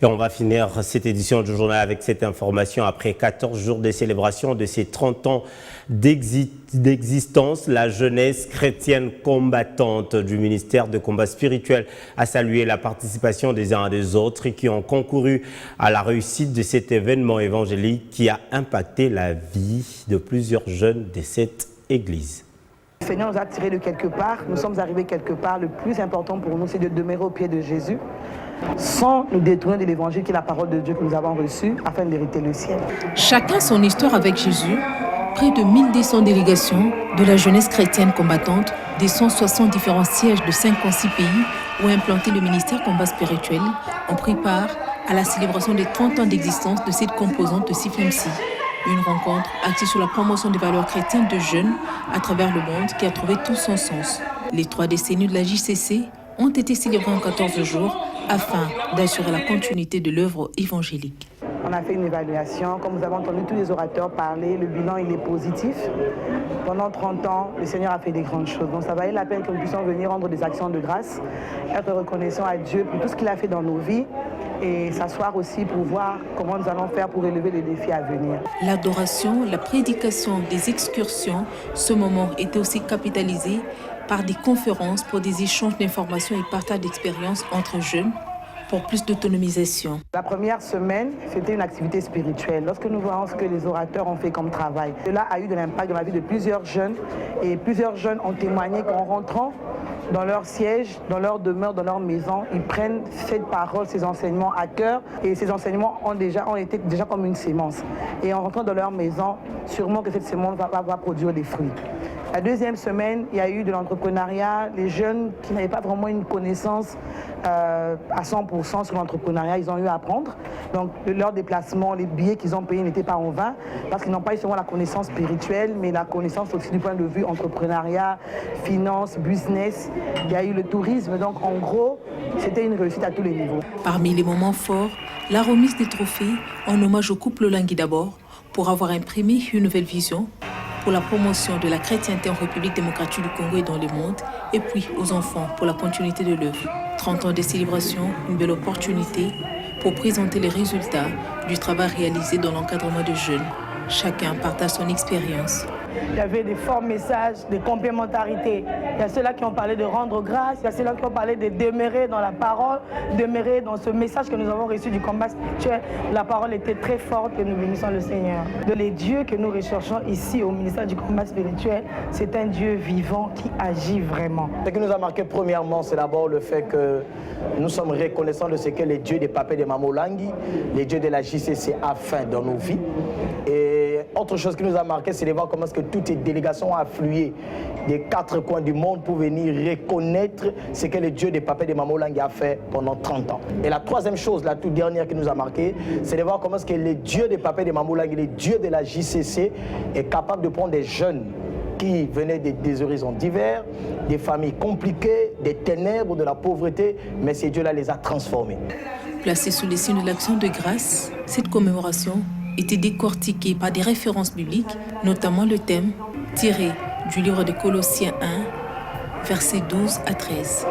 Et on va finir cette édition du journal avec cette information. Après 14 jours de célébration de ses 30 ans d'existence, la jeunesse chrétienne combattante du ministère de combat spirituel a salué la participation des uns et des autres qui ont concouru à la réussite de cet événement évangélique qui a impacté la vie de plusieurs jeunes de cette église. Le Seigneur nous a tirés de quelque part, nous sommes arrivés quelque part. Le plus important pour nous, c'est de demeurer au pied de Jésus, sans nous détourner de l'évangile qui est la parole de Dieu que nous avons reçue, afin de mériter le ciel. Chacun son histoire avec Jésus. Près de 1200 délégations de la jeunesse chrétienne combattante des 160 différents sièges de 56 pays où est implanté le ministère combat spirituel ont pris part à la célébration des 30 ans d'existence de cette composante de CIFMC. Une rencontre axée sur la promotion des valeurs chrétiennes de jeunes à travers le monde qui a trouvé tout son sens. Les 3 décennies de la JCC ont été célébrées en 14 jours afin d'assurer la continuité de l'œuvre évangélique. On a fait une évaluation, comme vous avez entendu tous les orateurs parler, le bilan il est positif. Pendant 30 ans, le Seigneur a fait des grandes choses. Donc ça valait la peine que nous puissions venir rendre des actions de grâce, être reconnaissants à Dieu pour tout ce qu'il a fait dans nos vies et s'asseoir aussi pour voir comment nous allons faire pour relever les défis à venir. L'adoration, la prédication, des excursions, ce moment était aussi capitalisé par des conférences pour des échanges d'informations et partage d'expériences entre jeunes pour plus d'autonomisation. La première semaine, c'était une activité spirituelle. Lorsque nous voyons ce que les orateurs ont fait comme travail, cela a eu de l'impact dans la vie de plusieurs jeunes et plusieurs jeunes ont témoigné qu'en rentrant dans leur siège, dans leur demeure, dans leur maison, ils prennent cette parole, ces enseignements à cœur et ces enseignements ont été déjà comme une sémence. Et en rentrant dans leur maison, sûrement que cette sémence va produire des fruits. La deuxième semaine, il y a eu de l'entrepreneuriat. Les jeunes qui n'avaient pas vraiment une connaissance à 100% sur l'entrepreneuriat, ils ont eu à apprendre. Donc, leur déplacement, les billets qu'ils ont payés n'étaient pas en vain parce qu'ils n'ont pas eu seulement la connaissance spirituelle, mais la connaissance aussi du point de vue entrepreneuriat, finance, business. Il y a eu le tourisme. Donc, en gros, c'était une réussite à tous les niveaux. Parmi les moments forts, la remise des trophées en hommage au couple Langui d'abord pour avoir imprimé une nouvelle vision pour la promotion de la chrétienté en République démocratique du Congo et dans le monde, et puis aux enfants pour la continuité de l'œuvre. 30 ans de célébration, une belle opportunité pour présenter les résultats du travail réalisé dans l'encadrement de jeunes. Chacun partage son expérience. Il y avait des forts messages, des complémentarités. Il y a ceux-là qui ont parlé de rendre grâce, il y a ceux-là qui ont parlé de demeurer dans la parole, demeurer dans ce message que nous avons reçu du combat spirituel. La parole était très forte et nous bénissons le Seigneur. Les dieux que nous recherchons ici au ministère du combat spirituel, c'est un Dieu vivant qui agit vraiment. Ce qui nous a marqué premièrement, c'est d'abord le fait que nous sommes reconnaissants de ce que les dieux des papés de Mamo Langui, les dieux de la JCC a fait dans nos vies. Et autre chose qui nous a marqué, c'est de voir comment est-ce que toutes les délégations ont afflué des 4 coins du monde pour venir reconnaître ce que le Dieu des papés de Mamo Langui a fait pendant 30 ans. Et la troisième chose, la toute dernière qui nous a marqué, c'est de voir comment est-ce que le Dieu des papés de Mamo Langui, le Dieu de la JCC est capable de prendre des jeunes qui venaient des horizons divers, des familles compliquées, des ténèbres, de la pauvreté, mais ces dieux-là les a transformés. Placée sous les signes de l'action de grâce, cette commémoration était décortiquée par des références bibliques, notamment le thème tiré du livre de Colossiens 1, versets 12 à 13.